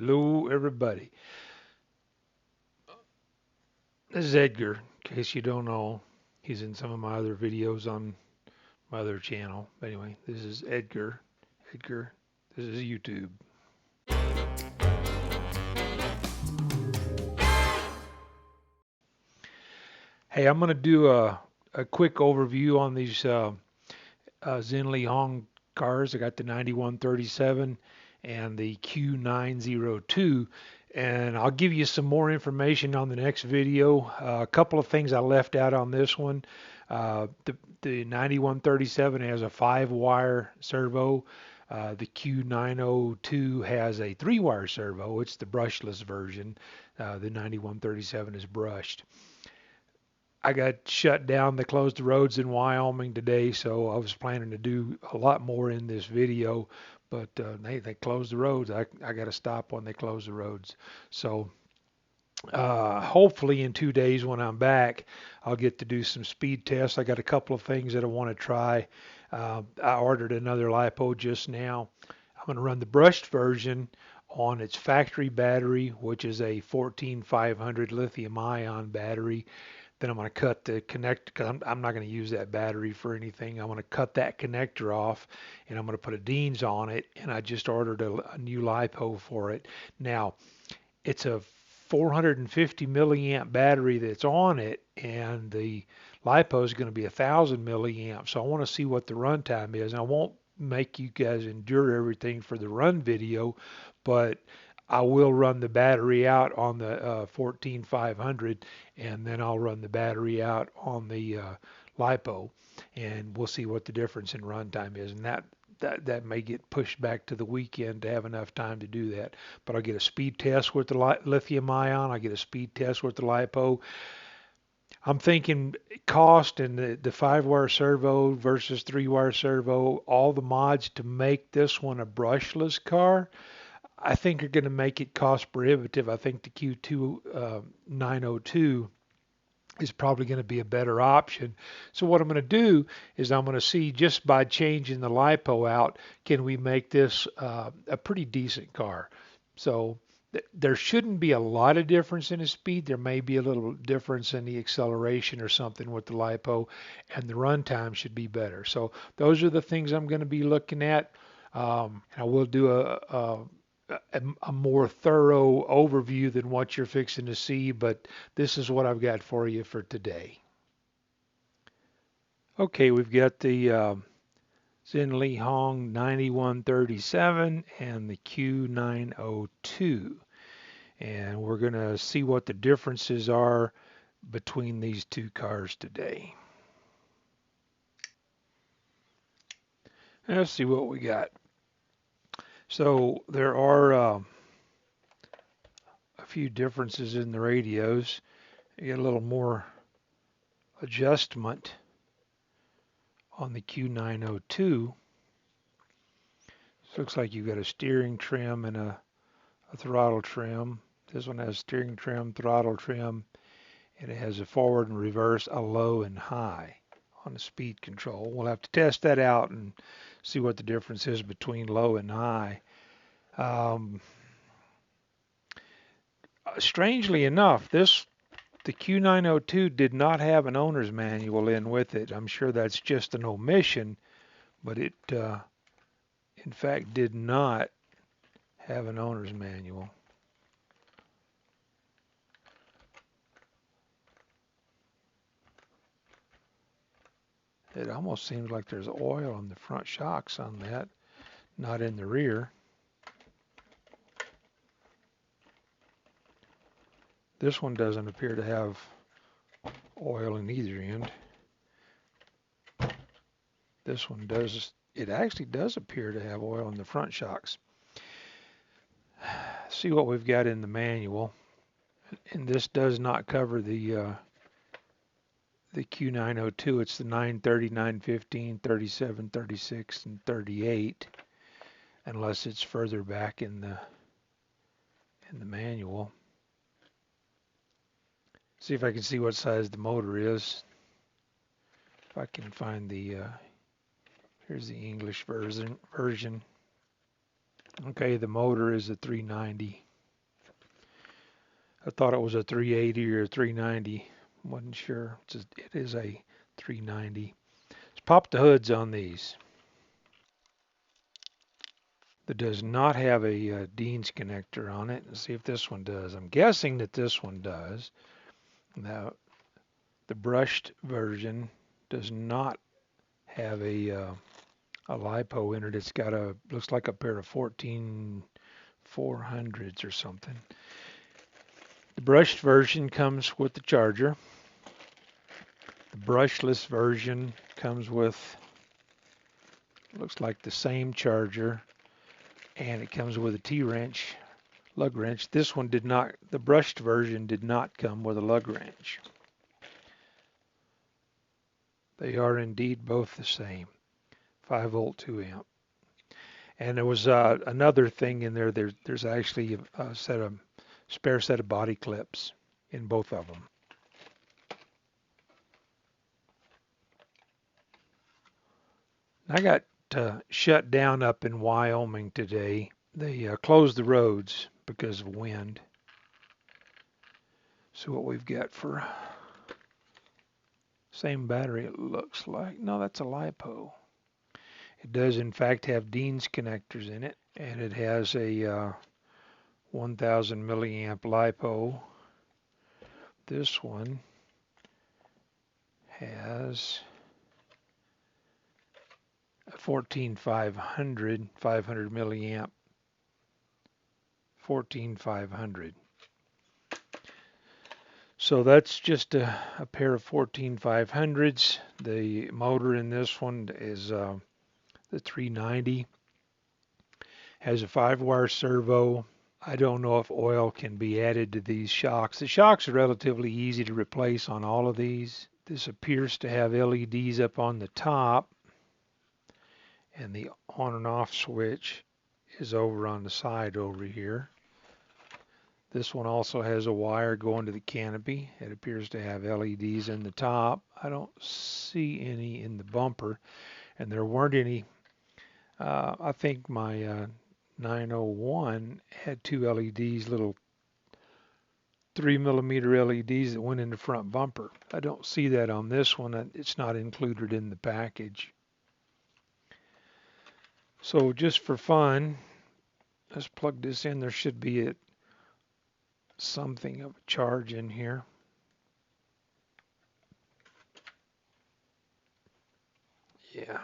Hello, everybody. This is Edgar, in case you don't know. He's in some of my other videos on my other channel. Anyway, this is Edgar. Edgar, this is YouTube. Hey, I'm going to do a quick overview on these Xinlehong cars. I got the 9137 and the Q902, and I'll give you some more information on the next video. A couple of things I left out on this one. The 9137 has a 5-wire servo. The Q902 has a 3-wire servo. It's the brushless version. The 9137 is brushed. I got shut down. They closed the roads in Wyoming today, so I was planning to do a lot more in this video, but they closed the roads. I got to stop when they close the roads. So hopefully in 2 days when I'm back, I'll get to do some speed tests. I got a couple of things that I want to try. I ordered another LiPo just now. I'm going to run the brushed version on its factory battery, which is a 14500 lithium ion battery. Then I'm going to cut the connector, because I'm not going to use that battery for anything. I'm going to cut that connector off, and I'm going to put a Dean's on it, and I just ordered a new LiPo for it. Now, it's a 450 milliamp battery that's on it, and the LiPo is going to be 1,000 milliamps. So I want to see what the runtime is. And I won't make you guys endure everything for the run video, but I will run the battery out on the 14500, and then I'll run the battery out on the LiPo, and we'll see what the difference in runtime is. And that may get pushed back to the weekend to have enough time to do that. But I'll get a speed test with the lithium ion. I'll get a speed test with the LiPo. I'm thinking cost and the 5-wire servo versus 3-wire servo, all the mods to make this one a brushless car, I think are going to make it cost prohibitive. I think the Q902 is probably going to be a better option. So what I'm going to do is I'm going to see, just by changing the LiPo out, can we make this a pretty decent car. So there shouldn't be a lot of difference in the speed. There may be a little difference in the acceleration or something with the LiPo, and the runtime should be better. So those are the things I'm going to be looking at. I will do a more thorough overview than what you're fixing to see, but this is what I've got for you for today. Okay, we've got the Xinlehong 9137 and the Q902, and we're going to see what the differences are between these two cars today. Let's see what we got. So there are a few differences in the radios. You get a little more adjustment on the Q902. This looks like you've got a steering trim and a throttle trim. This one has steering trim, throttle trim, and it has a forward and reverse, a low and high on the speed control. We'll have to test that out and see what the difference is between low and high. Strangely enough, the Q902 did not have an owner's manual in with it. I'm sure that's just an omission, but it in fact did not have an owner's manual. It almost seems like there's oil on the front shocks on that, not in the rear. This one doesn't appear to have oil in either end. This one does. It actually does appear to have oil in the front shocks. See what we've got in the manual. And this does not cover the Q902. It's the 930, 915, 37, 36, and 38, unless it's further back in the manual. See if I can see what size the motor is. If I can find the here's the English version. Okay, the motor is a 390. I thought it was a 380 or 390. Wasn't sure. It is a 390. Let's pop the hoods on these. That does not have a Dean's connector on it. Let's see if this one does. I'm guessing that this one does. Now, the brushed version does not have a LiPo in it. It's got looks like a pair of 14400s or something. The brushed version comes with the charger. The brushless version comes with, looks like the same charger, and it comes with a T-wrench, lug wrench. This one did not, the brushed version did not come with a lug wrench. They are indeed both the same, 5-volt, 2-amp. And there was another thing in there. There's actually a spare set of body clips in both of them. I got shut down up in Wyoming today. They closed the roads because of wind. So what we've got for same battery, it looks like. No, that's a LiPo. It does in fact have Dean's connectors in it, and it has a 1000 milliamp LiPo. This one has a 14500, 500 milliamp, 14500. So that's just a pair of 14500s. The motor in this one is the 390. Has a 5-wire servo. I don't know if oil can be added to these shocks. The shocks are relatively easy to replace on all of these. This appears to have LEDs up on the top, and the on and off switch is over on the side over here. This one also has a wire going to the canopy. It appears to have LEDs in the top. I don't see any in the bumper, and there weren't any. I think my 901 had 2 LEDs, little 3mm LEDs that went in the front bumper. I don't see that on this one. It's not included in the package. So just for fun, let's plug this in. There should be something of a charge in here. Yeah.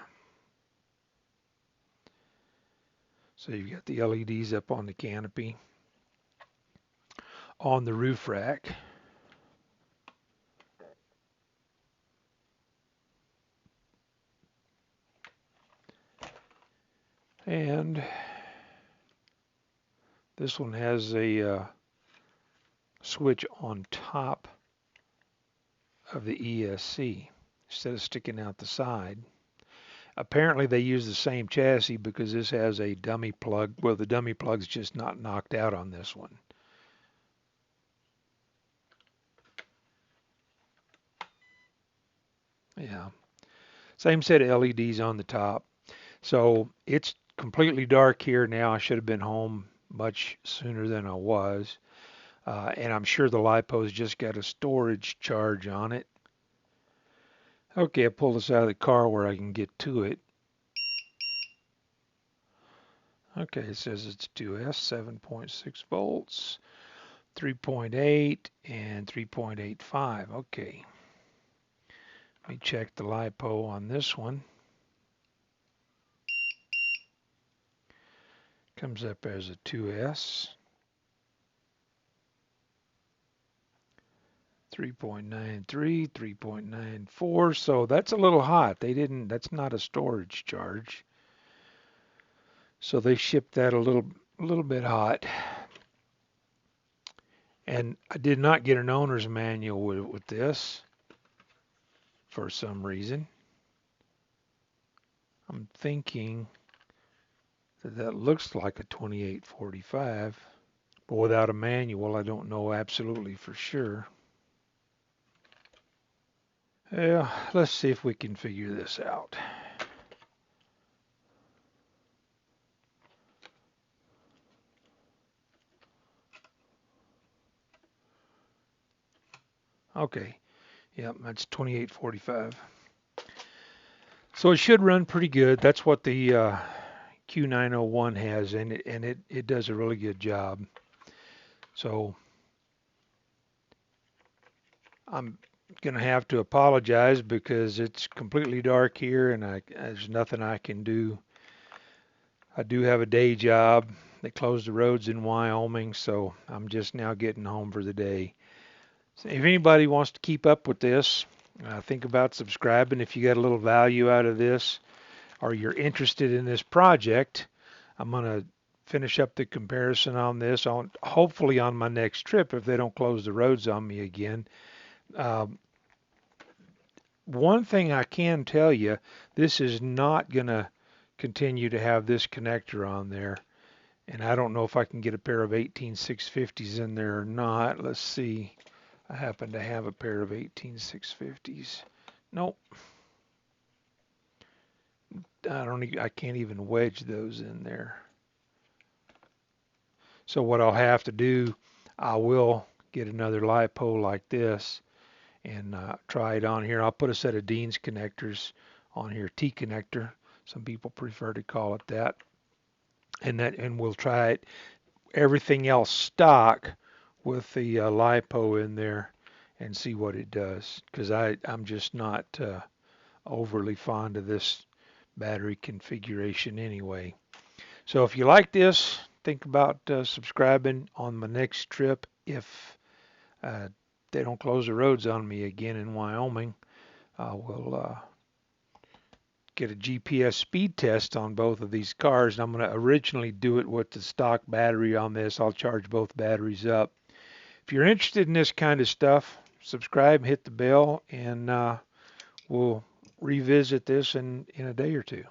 So you've got the LEDs up on the canopy, on the roof rack. And this one has a switch on top of the ESC instead of sticking out the side. Apparently they use the same chassis because this has a dummy plug. Well, the dummy plug's just not knocked out on this one. Yeah, same set of LEDs on the top. So it's completely dark here now. I should have been home much sooner than I was. And I'm sure the LiPo's just got a storage charge on it. Okay, I pull this out of the car where I can get to it. Okay, it says it's 2S, 7.6 volts, 3.8, and 3.85. Okay. Let me check the LiPo on this one. Comes up as a 2S. 3.93, 3.94. So that's a little hot. That's not a storage charge. So they shipped that a little bit hot. And I did not get an owner's manual with this for some reason. I'm thinking that looks like a 2845, but without a manual, I don't know absolutely for sure. Yeah, let's see if we can figure this out. Okay. Yep, that's 2845. So it should run pretty good. That's what the Q901 has, and it does a really good job. So I'm gonna have to apologize because it's completely dark here, and there's nothing I can do. I do have a day job. They closed the roads in Wyoming, so I'm just now getting home for the day. So if anybody wants to keep up with this, think about subscribing if you got a little value out of this, or you're interested in this project. I'm going to finish up the comparison on this on hopefully on my next trip if they don't close the roads on me again. Uh, One thing I can tell you, this is not going to continue to have this connector on there. And I don't know if I can get a pair of 18650s in there or not. Let's see. I happen to have a pair of 18650s. Nope. I can't even wedge those in there. So what I'll have to do, I will get another LiPo like this and try it on here. I'll put a set of Dean's connectors on here, T connector. Some people prefer to call it that. And we'll try it everything else stock with the LiPo in there and see what it does, because I'm just not overly fond of this battery configuration anyway. So if you like this, think about subscribing on my next trip if uh, they don't close the roads on me again in Wyoming. We'll get a GPS speed test on both of these cars, and I'm going to originally do it with the stock battery on this. I'll charge both batteries up. If you're interested in this kind of stuff, subscribe, hit the bell, and we'll revisit this in a day or two.